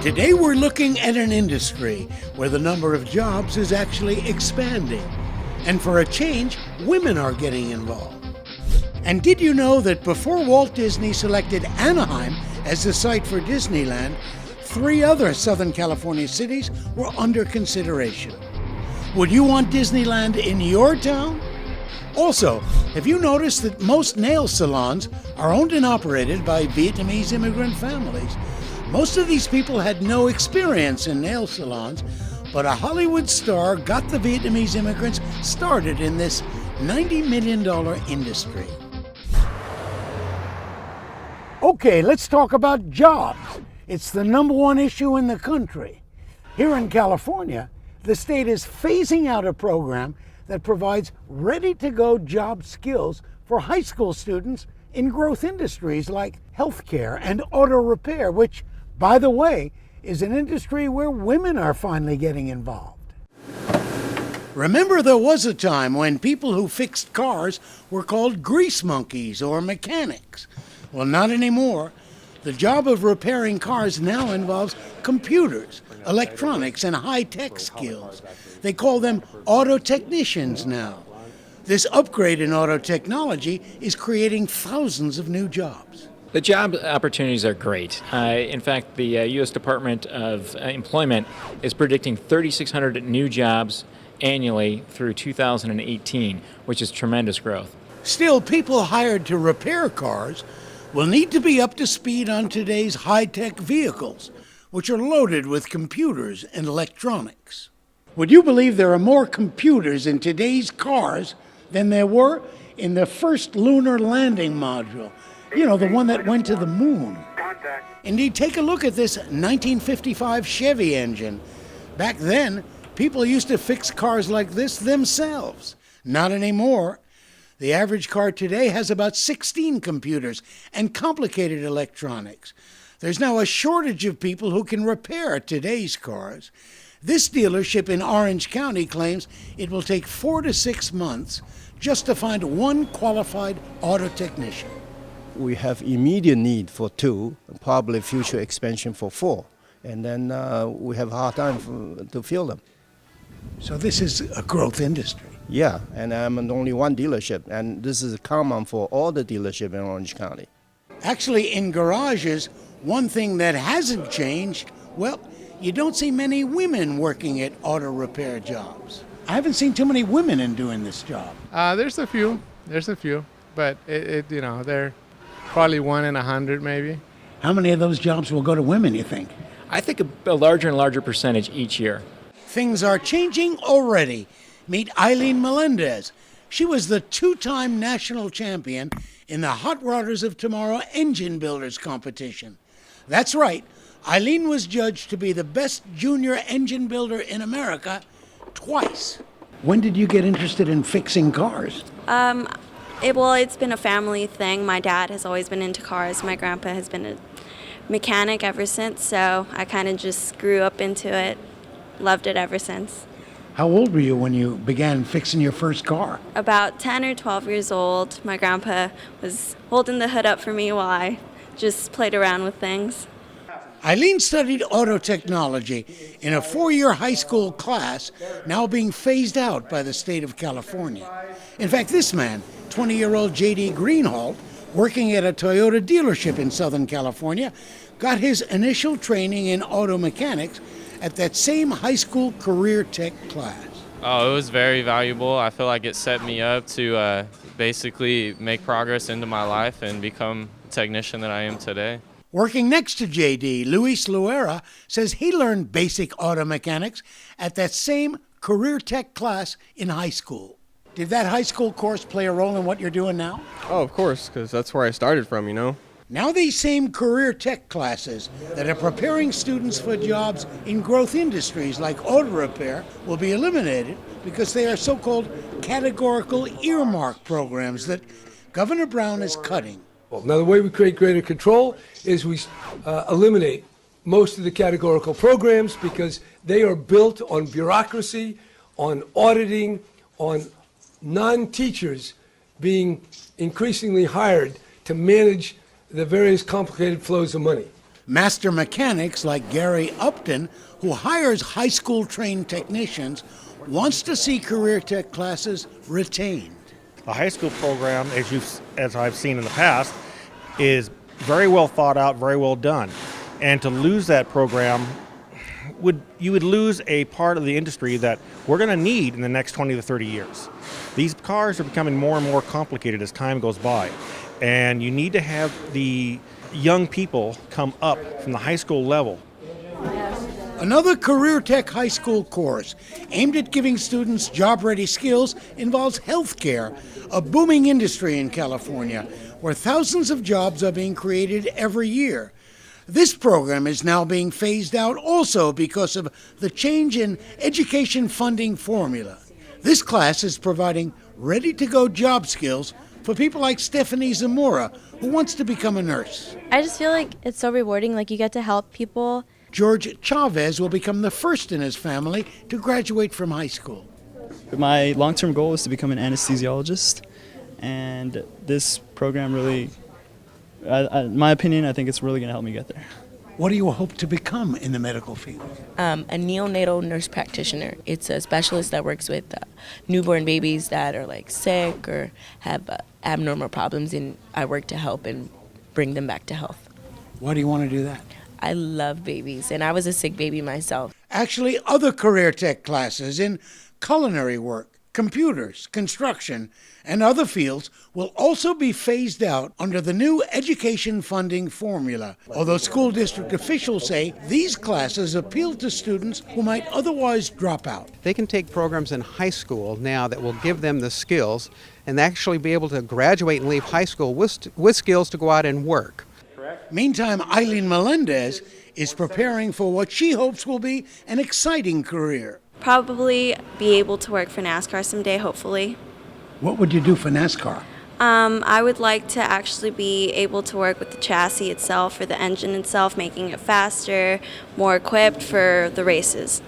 Today we're looking at an industry where the number of jobs is actually expanding. And for a change, women are getting involved. And did you know that before Walt Disney selected Anaheim as the site for Disneyland, 3 other Southern California cities were under consideration? Would you want Disneyland in your town? Also, have you noticed that most nail salons are owned and operated by Vietnamese immigrant families? Most of these people had no experience in nail salons, but a Hollywood star got the Vietnamese immigrants started in this $90 million industry. Okay, let's talk about jobs. It's the #1 issue in the country. Here in California, the state is phasing out a program that provides ready-to-go job skills for high school students in growth industries like healthcare and auto repair, which, by the way, is an industry where women are finally getting involved. Remember, there was a time when people who fixed cars were called grease monkeys or mechanics. Well, not anymore. The job of repairing cars now involves computers, electronics, and high-tech skills. They call them auto technicians now. This upgrade in auto technology is creating thousands of new jobs. The job opportunities are great. In fact, the U.S. Department of Employment is predicting 3,600 new jobs annually through 2018, which is tremendous growth. Still, people hired to repair cars will need to be up to speed on today's high-tech vehicles, which are loaded with computers and electronics. Would you believe there are more computers in today's cars than there were in the first lunar landing module? You know, the one that went to the moon. Indeed, take a look at this 1955 Chevy engine. Back then, people used to fix cars like this themselves. Not anymore. The average car today has about 16 computers and complicated electronics. There's now a shortage of people who can repair today's cars. This dealership in Orange County claims it will take 4 to 6 months just to find one qualified auto technician. We have immediate need for 2, probably future expansion for 4, and then we have a hard time to fill them. So this is a growth industry. Yeah, and I'm only one dealership, and this is common for all the dealerships in Orange County. Actually, in garages, one thing that hasn't changed, well, you don't see many women working at auto repair jobs. I haven't seen too many women in doing this job. There's a few, but they're probably 1 in 100 maybe. How many of those jobs will go to women, you think? I think a larger and larger percentage each year. Things are changing already. Meet Eileen Melendez. She was the 2-time national champion in the Hot Rodders of Tomorrow Engine Builders competition. That's right, Eileen was judged to be the best junior engine builder in America twice. When did you get interested in fixing cars? It's been a family thing. My dad has always been into cars. My grandpa has been a mechanic ever since, so I kind of just grew up into it, loved it ever since. How old were you when you began fixing your first car? About 10 or 12 years old. My grandpa was holding the hood up for me while I just played around with things. Eileen studied auto technology in a 4-year high school class, now being phased out by the state of California. In fact, this man, 20-year-old J.D. Greenhalgh, working at a Toyota dealership in Southern California, got his initial training in auto mechanics at that same high school career tech class. Oh, it was very valuable. I feel like it set me up to basically make progress into my life and become the technician that I am today. Working next to JD, Luis Luera says he learned basic auto mechanics at that same career tech class in high school. Did that high school course play a role in what you're doing now? Oh, of course, because that's where I started from, you know. Now these same career tech classes that are preparing students for jobs in growth industries like auto repair will be eliminated because they are so-called categorical earmark programs that Governor Brown is cutting. Now, the way we create greater control is we eliminate most of the categorical programs because they are built on bureaucracy, on auditing, on non-teachers being increasingly hired to manage the various complicated flows of money. Master mechanics like Gary Upton, who hires high school trained technicians, wants to see career tech classes retained. The high school program, as I've seen in the past, is very well thought out, very well done. And to lose that program, you would lose a part of the industry that we're going to need in the next 20 to 30 years. These cars are becoming more and more complicated as time goes by. And you need to have the young people come up from the high school level. Another career tech high school course aimed at giving students job-ready skills involves healthcare, a booming industry in California where thousands of jobs are being created every year. This program is now being phased out also because of the change in education funding formula. This class is providing ready-to-go job skills for people like Stephanie Zamora, who wants to become a nurse. I just feel like it's so rewarding, like you get to help people. George Chavez will become the first in his family to graduate from high school. My long-term goal is to become an anesthesiologist, and this program really, in my opinion, I think it's really going to help me get there. What do you hope to become in the medical field? A neonatal nurse practitioner. It's a specialist that works with newborn babies that are like sick or have abnormal problems, and I work to help and bring them back to health. Why do you want to do that? I love babies, and I was a sick baby myself. Actually, other career tech classes in culinary work, computers, construction, and other fields will also be phased out under the new education funding formula, although school district officials say these classes appeal to students who might otherwise drop out. They can take programs in high school now that will give them the skills and actually be able to graduate and leave high school with skills to go out and work. Meantime, Eileen Melendez is preparing for what she hopes will be an exciting career. Probably be able to work for NASCAR someday, hopefully. What would you do for NASCAR? I would like to actually be able to work with the chassis itself or the engine itself, making it faster, more equipped for the races.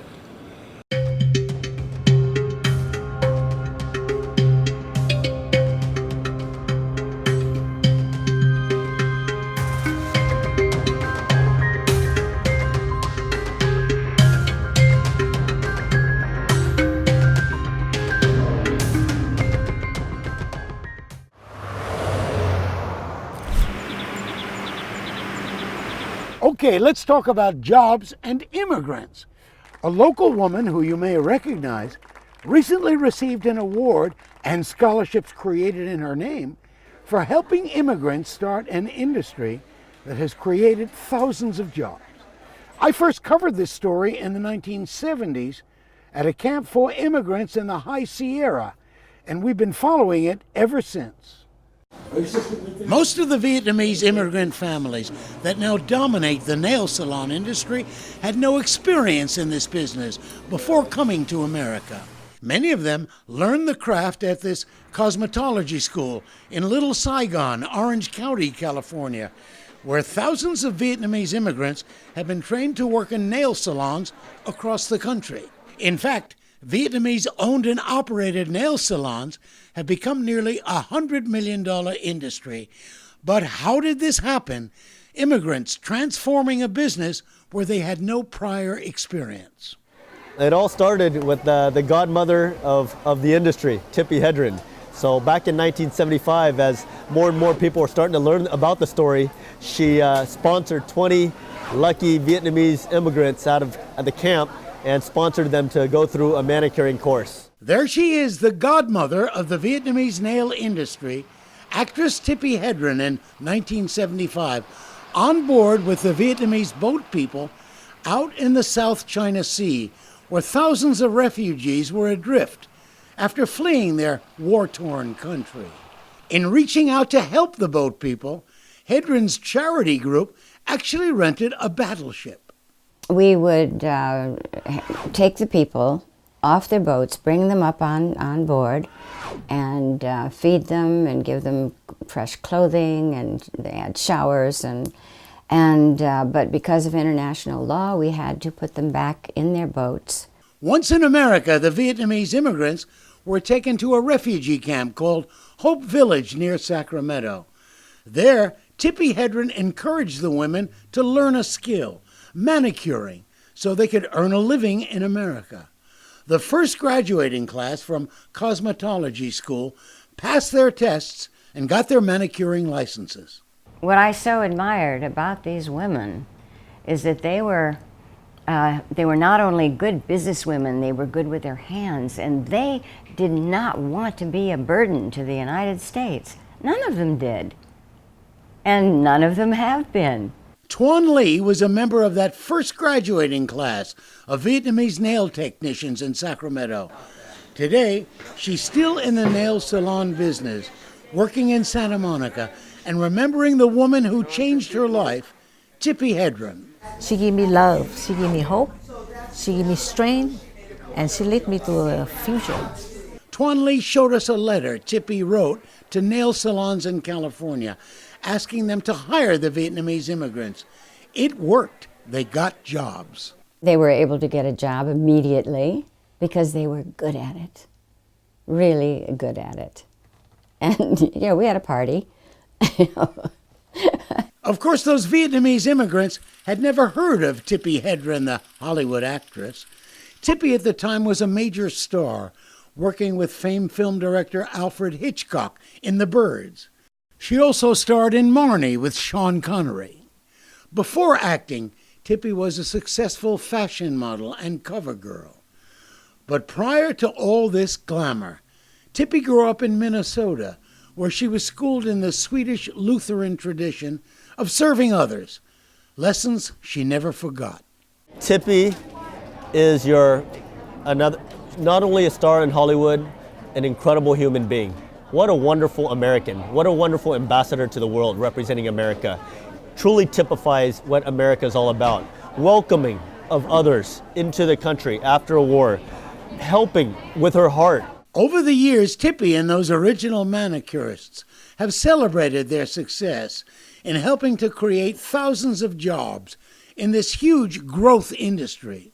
Okay, let's talk about jobs and immigrants. A local woman who you may recognize recently received an award and scholarships created in her name for helping immigrants start an industry that has created thousands of jobs. I first covered this story in the 1970s at a camp for immigrants in the High Sierra, and we've been following it ever since. Most of the Vietnamese immigrant families that now dominate the nail salon industry had no experience in this business before coming to America. Many of them learned the craft at this cosmetology school in Little Saigon, Orange County, California, where thousands of Vietnamese immigrants have been trained to work in nail salons across the country. In fact, Vietnamese-owned and operated nail salons have become nearly a $100 million industry. But how did this happen? Immigrants transforming a business where they had no prior experience. It all started with the godmother of the industry, Tippi Hedren. So back in 1975, as more and more people were starting to learn about the story, she sponsored 20 lucky Vietnamese immigrants out of the camp and sponsored them to go through a manicuring course. There she is, the godmother of the Vietnamese nail industry, actress Tippi Hedren in 1975, on board with the Vietnamese boat people out in the South China Sea, where thousands of refugees were adrift after fleeing their war-torn country. In reaching out to help the boat people, Hedren's charity group actually rented a battleship. We would take the people off their boats, bring them up on board, and feed them and give them fresh clothing, and they had showers, but because of international law, we had to put them back in their boats. Once in America, the Vietnamese immigrants were taken to a refugee camp called Hope Village near Sacramento. There, Tippi Hedren encouraged the women to learn a skill, manicuring, so they could earn a living in America. The first graduating class from cosmetology school passed their tests and got their manicuring licenses. What I so admired about these women is that they were not only good businesswomen, they were good with their hands, and they did not want to be a burden to the United States. None of them did, and none of them have been. Tuan Le was a member of that first graduating class of Vietnamese nail technicians in Sacramento. Today, she's still in the nail salon business, working in Santa Monica, and remembering the woman who changed her life, Tippi Hedren. She gave me love, she gave me hope, she gave me strength, and she led me to a future. Tuan Le showed us a letter Tippi wrote to nail salons in California, asking them to hire the Vietnamese immigrants. It worked. They got jobs. They were able to get a job immediately because they were good at it, really good at it. And, yeah, we had a party. Of course, those Vietnamese immigrants had never heard of Tippi Hedren, the Hollywood actress. Tippi at the time was a major star, working with famed film director Alfred Hitchcock in The Birds. She also starred in Marnie with Sean Connery. Before acting, Tippi was a successful fashion model and cover girl. But prior to all this glamour, Tippi grew up in Minnesota, where she was schooled in the Swedish Lutheran tradition of serving others, lessons she never forgot. Tippi is not only a star in Hollywood, an incredible human being. What a wonderful American. What a wonderful ambassador to the world representing America. Truly typifies what America is all about. Welcoming of others into the country after a war. Helping with her heart. Over the years, Tippi and those original manicurists have celebrated their success in helping to create thousands of jobs in this huge growth industry.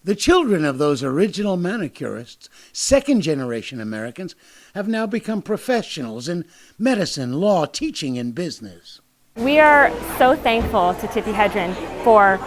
The children of those original manicurists, second-generation Americans, have now become professionals in medicine, law, teaching, and business. We are so thankful to Tippi Hedren for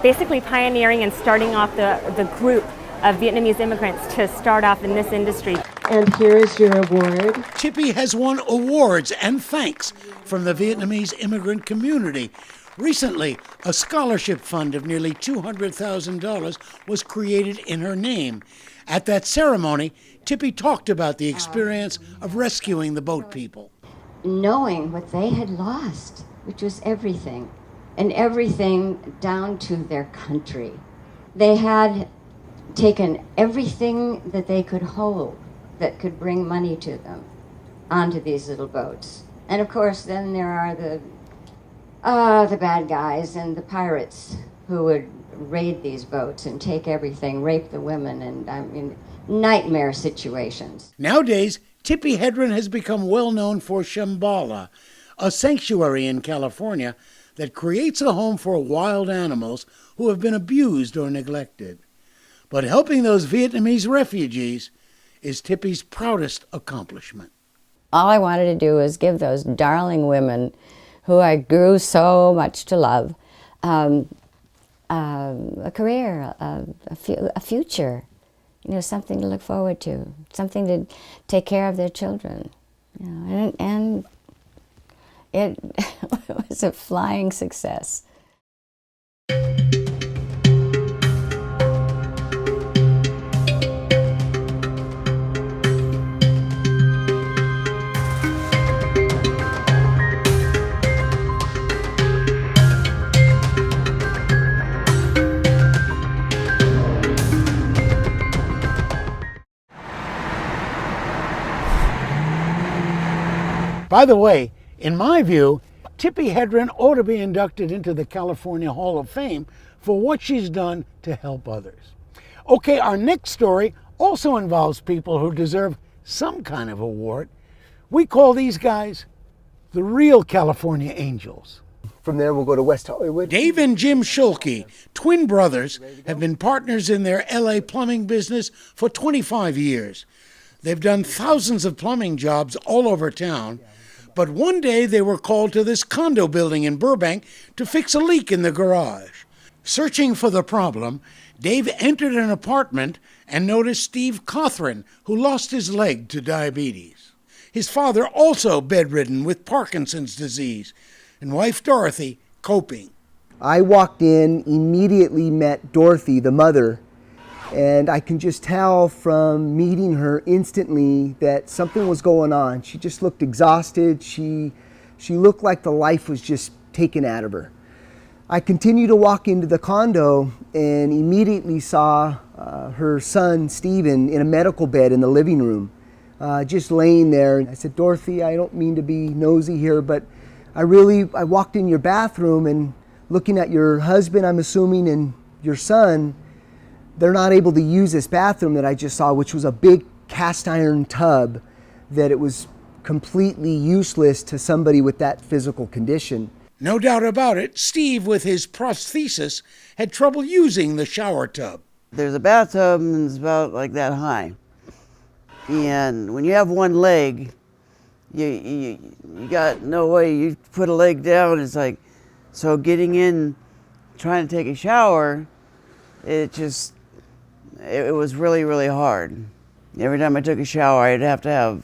basically pioneering and starting off the group of Vietnamese immigrants to start off in this industry. And here is your award. Tippi has won awards and thanks from the Vietnamese immigrant community. Recently, a scholarship fund of nearly $200,000 was created in her name. At that ceremony, Tippi talked about the experience of rescuing the boat people. Knowing what they had lost, which was everything, and everything down to their country. They had taken everything that they could hold that could bring money to them onto these little boats. And of course, then there are the bad guys and the pirates who would raid these boats and take everything, rape the women, and I mean, nightmare situations. Nowadays, Tippi Hedren has become well known for Shambhala, a sanctuary in California that creates a home for wild animals who have been abused or neglected. But helping those Vietnamese refugees is Tippi's proudest accomplishment. All I wanted to do was give those darling women who I grew so much to love a career, a future, something to look forward to, something to take care of their children. And it was a flying success. By the way, in my view, Tippi Hedren ought to be inducted into the California Hall of Fame for what she's done to help others. Okay, our next story also involves people who deserve some kind of award. We call these guys the real California Angels. From there, we'll go to West Hollywood. Dave and Jim Schulke, twin brothers, have been partners in their LA plumbing business for 25 years. They've done thousands of plumbing jobs all over town, But one day they were called to this condo building in Burbank to fix a leak in the garage. Searching for the problem, Dave entered an apartment and noticed Steve Cothran, who lost his leg to diabetes. His father also bedridden with Parkinson's disease, and wife Dorothy coping. I walked in, immediately met Dorothy, the mother, and I can just tell from meeting her instantly that something was going on. She just looked exhausted. She looked like the life was just taken out of her. I continued to walk into the condo and immediately saw her son, Stephen, in a medical bed in the living room, just laying there. I said, Dorothy, I don't mean to be nosy here, but I walked in your bathroom and looking at your husband, I'm assuming, and your son, they're not able to use this bathroom that I just saw, which was a big cast iron tub, that it was completely useless to somebody with that physical condition. No doubt about it, Steve, with his prosthesis, had trouble using the shower tub. There's a bathtub and it's about like that high. And when you have one leg, you got no way. You put a leg down, it's like, so getting in, trying to take a shower, it was really, really hard. Every time I took a shower, I'd have to have,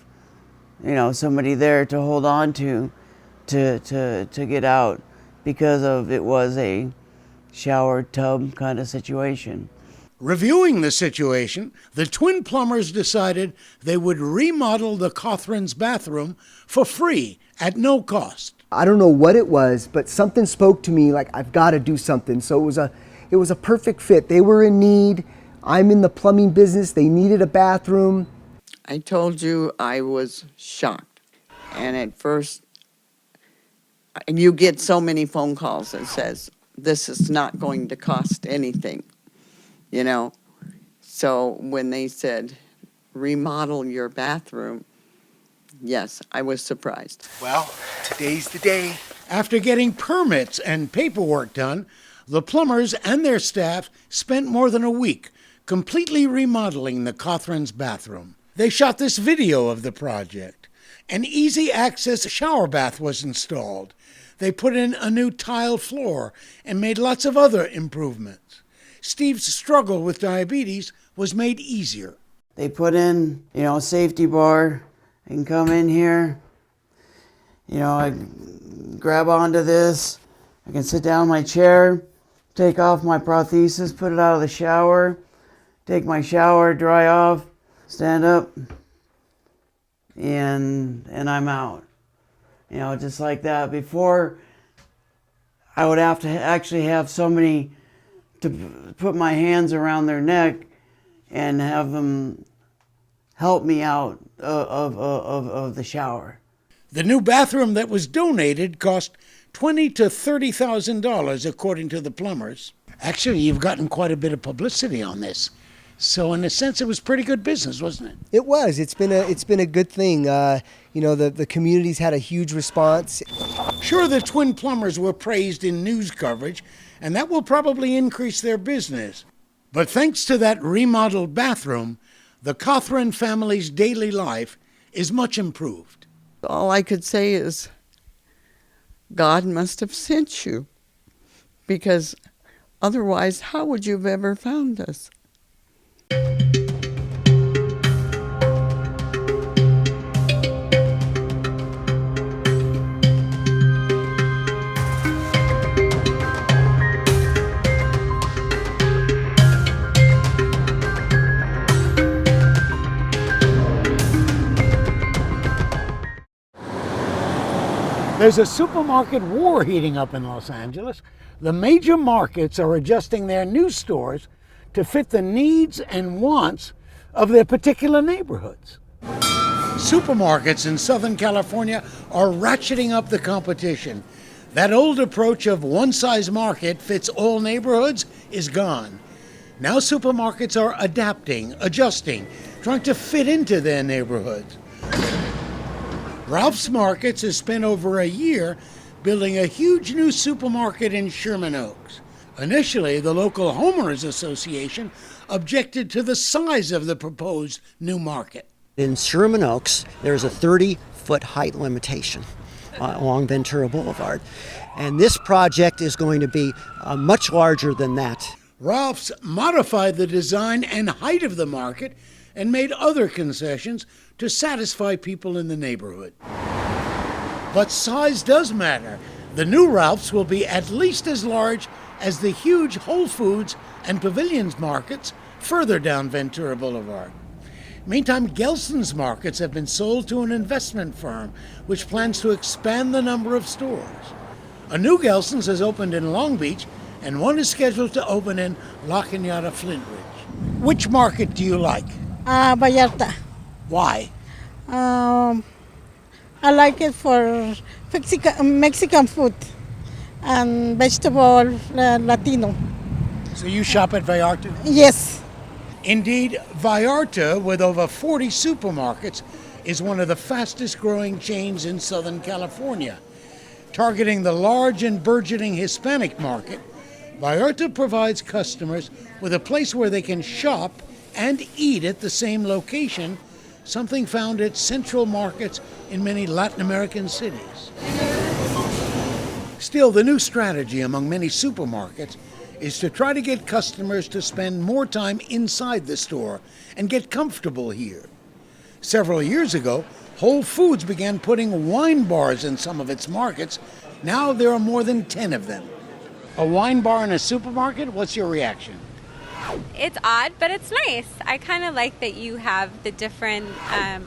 somebody there to hold on to get out, because it was a shower tub kind of situation. Reviewing the situation, the twin plumbers decided they would remodel the Cothrans' bathroom for free at no cost. I don't know what it was, but something spoke to me like, I've got to do something. So it was a perfect fit. They were in need. I'm in the plumbing business. They needed a bathroom. I told you I was shocked. And at first, you get so many phone calls that says, this is not going to cost anything, So when they said, remodel your bathroom, yes, I was surprised. Well, today's the day. After getting permits and paperwork done, the plumbers and their staff spent more than a week completely remodeling the Cothrans' bathroom. They shot this video of the project. An easy-access shower bath was installed. They put in a new tile floor and made lots of other improvements. Steve's struggle with diabetes was made easier. They put in, a safety bar. I can come in here, I grab onto this. I can sit down in my chair, take off my prosthesis, put it out of the shower, take my shower, dry off, stand up, and I'm out. Just like that. Before, I would have to actually have somebody to put my hands around their neck and have them help me out of the shower. The new bathroom that was donated cost $20,000 to $30,000, according to the plumbers. Actually, you've gotten quite a bit of publicity on this. So in a sense, it was pretty good business, wasn't it? It was. It's been a good thing. The community's had a huge response. Sure, the twin plumbers were praised in news coverage, and that will probably increase their business. But thanks to that remodeled bathroom, the Cothran family's daily life is much improved. All I could say is, God must have sent you, because otherwise, how would you have ever found us? There's a supermarket war heating up in Los Angeles. The major markets are adjusting their new stores to fit the needs and wants of their particular neighborhoods. Supermarkets in Southern California are ratcheting up the competition. That old approach of one-size market fits all neighborhoods is gone. Now supermarkets are adapting, adjusting, trying to fit into their neighborhoods. Ralph's Markets has spent over a year building a huge new supermarket in Sherman Oaks. Initially, the local homeowners association objected to the size of the proposed new market. In Sherman Oaks, there's a 30-foot height limitation. along Ventura Boulevard. And this project is going to be much larger than that. Ralph's modified the design and height of the market and made other concessions to satisfy people in the neighborhood. But size does matter. The new Ralph's will be at least as large as the huge Whole Foods and Pavilions markets further down Ventura Boulevard. Meantime, Gelson's markets have been sold to an investment firm which plans to expand the number of stores. A new Gelson's has opened in Long Beach, and one is scheduled to open in La Cañada, Flint Ridge. Which market do you like? Vallarta. Why? I like it for Mexican food and vegetable Latino. So you shop at Vallarta? Yes. Indeed, Vallarta, with over 40 supermarkets, is one of the fastest growing chains in Southern California. Targeting the large and burgeoning Hispanic market, Vallarta provides customers with a place where they can shop and eat at the same location, something found at central markets in many Latin American cities. Still, the new strategy among many supermarkets is to try to get customers to spend more time inside the store and get comfortable here. Several years ago, Whole Foods began putting wine bars in some of its markets. Now there are more than 10 of them. A wine bar in a supermarket? What's your reaction? It's odd, but it's nice. I kind of like that you have the different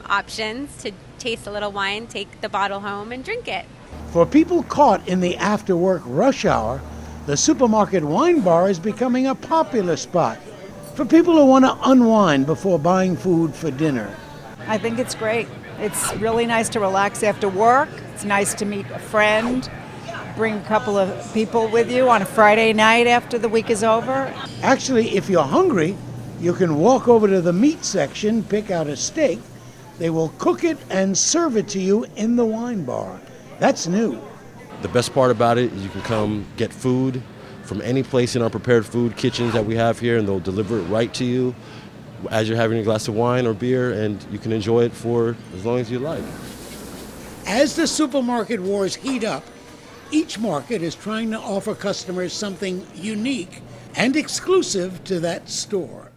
options to taste a little wine, take the bottle home, and drink it. For people caught in the after-work rush hour, the supermarket wine bar is becoming a popular spot for people who want to unwind before buying food for dinner. I think it's great. It's really nice to relax after work. It's nice to meet a friend, bring a couple of people with you on a Friday night after the week is over. Actually, if you're hungry, you can walk over to the meat section, pick out a steak. They will cook it and serve it to you in the wine bar. That's new. The best part about it is you can come get food from any place in our prepared food kitchens that we have here, and they'll deliver it right to you as you're having a glass of wine or beer, and you can enjoy it for as long as you like. As the supermarket wars heat up, each market is trying to offer customers something unique and exclusive to that store.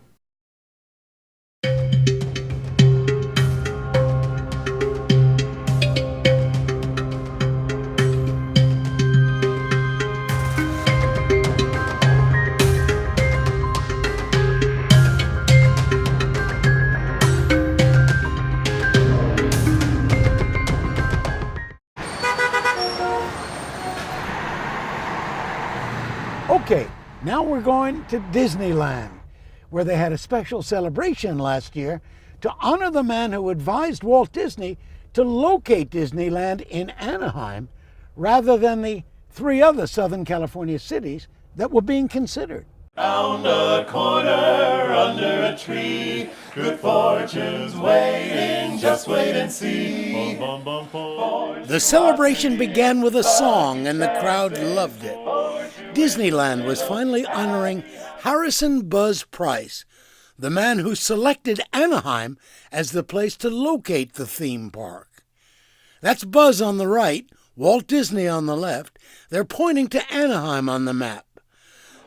Okay, now we're going to Disneyland, where they had a special celebration last year to honor the man who advised Walt Disney to locate Disneyland in Anaheim rather than the 3 other Southern California cities that were being considered. Round a corner, under a tree, good fortune's waiting, just wait and see. The celebration began with a song, and the crowd loved it. Disneyland was finally honoring Harrison Buzz Price, the man who selected Anaheim as the place to locate the theme park. That's Buzz on the right, Walt Disney on the left. They're pointing to Anaheim on the map.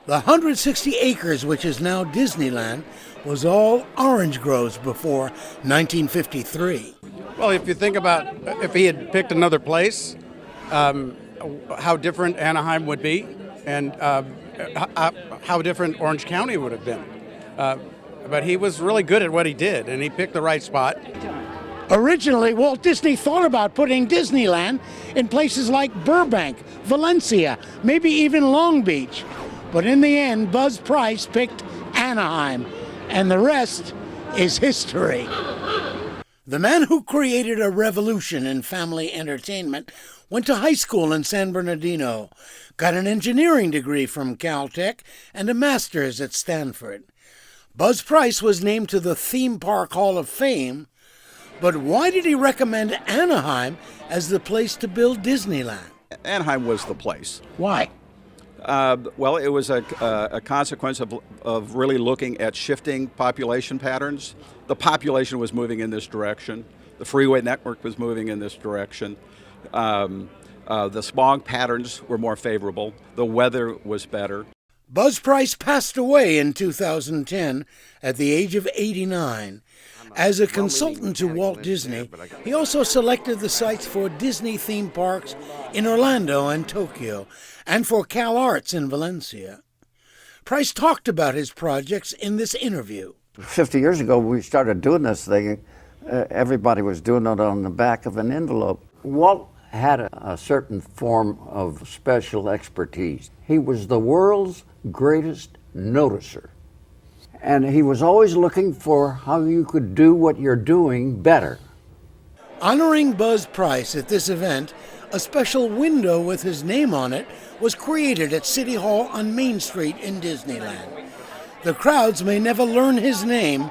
The 160 acres, which is now Disneyland, was all orange groves before 1953. Well, if you think about if he had picked another place, how different Anaheim would be, and how different Orange County would have been. But he was really good at what he did, and he picked the right spot. Originally, Walt Disney thought about putting Disneyland in places like Burbank, Valencia, maybe even Long Beach. But in the end, Buzz Price picked Anaheim, and the rest is history. The man who created a revolution in family entertainment went to high school in San Bernardino, got an engineering degree from Caltech, and a master's at Stanford. Buzz Price was named to the Theme Park Hall of Fame, but why did he recommend Anaheim as the place to build Disneyland? Anaheim was the place. Why? Well, it was a consequence of really looking at shifting population patterns. The population was moving in this direction. The freeway network was moving in this direction. The smog patterns were more favorable. The weather was better. Buzz Price passed away in 2010 at the age of 89. As a consultant to Walt Disney, he also selected the sites for Disney theme parks in Orlando and Tokyo, and for Cal Arts in Valencia. Price talked about his projects in this interview. 50 years ago, we started doing this thing. Everybody was doing it on the back of an envelope. Walt had a certain form of special expertise. He was the world's greatest noticer. And he was always looking for how you could do what you're doing better. Honoring Buzz Price at this event, a special window with his name on it was created at City Hall on Main Street in Disneyland. The crowds may never learn his name,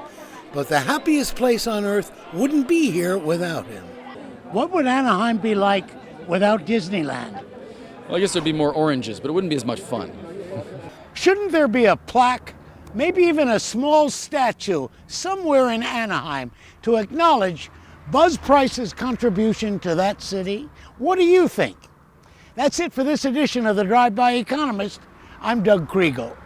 but the happiest place on earth wouldn't be here without him. What would Anaheim be like without Disneyland? Well, I guess there'd be more oranges, but it wouldn't be as much fun. Shouldn't there be a plaque, maybe even a small statue somewhere in Anaheim to acknowledge Buzz Price's contribution to that city? What do you think? That's it for this edition of the Drive-By Economist. I'm Doug Kriegel.